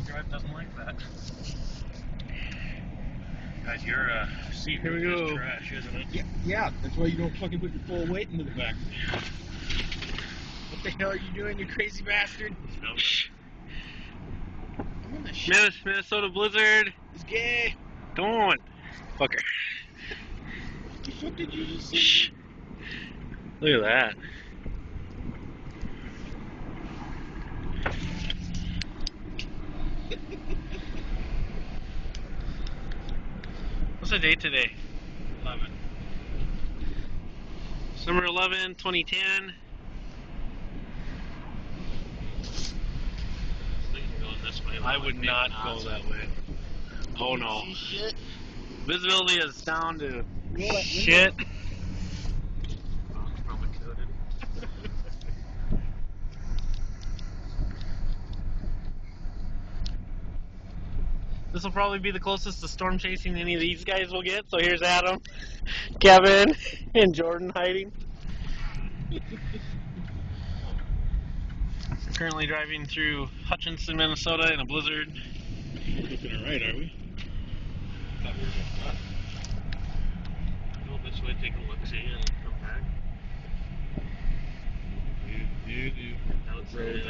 drive doesn't like that. Guys, your seat Here we is go. trash, isn't it? Yeah, that's why you don't fucking put your full weight into the back. What the hell are you doing, you crazy bastard? I'm in the shit. Minnesota blizzard. It's gay. Don't. Fucker. What the fuck did you just say? Shh. Look at that. What's the date today? 11. Summer 11, 2010. Going this way. I would not go that way. Oh no. See shit? Visibility is down to Roll that window. shit. Oh, it's probably coated. This will probably be the closest to storm chasing any of these guys will get. So here's Adam, Kevin, and Jordan hiding. We're currently driving through Hutchinson, Minnesota in a blizzard. We're looking alright, are we? Thought we were going left. Go this way, take a look, see, and come back. Do. Outside.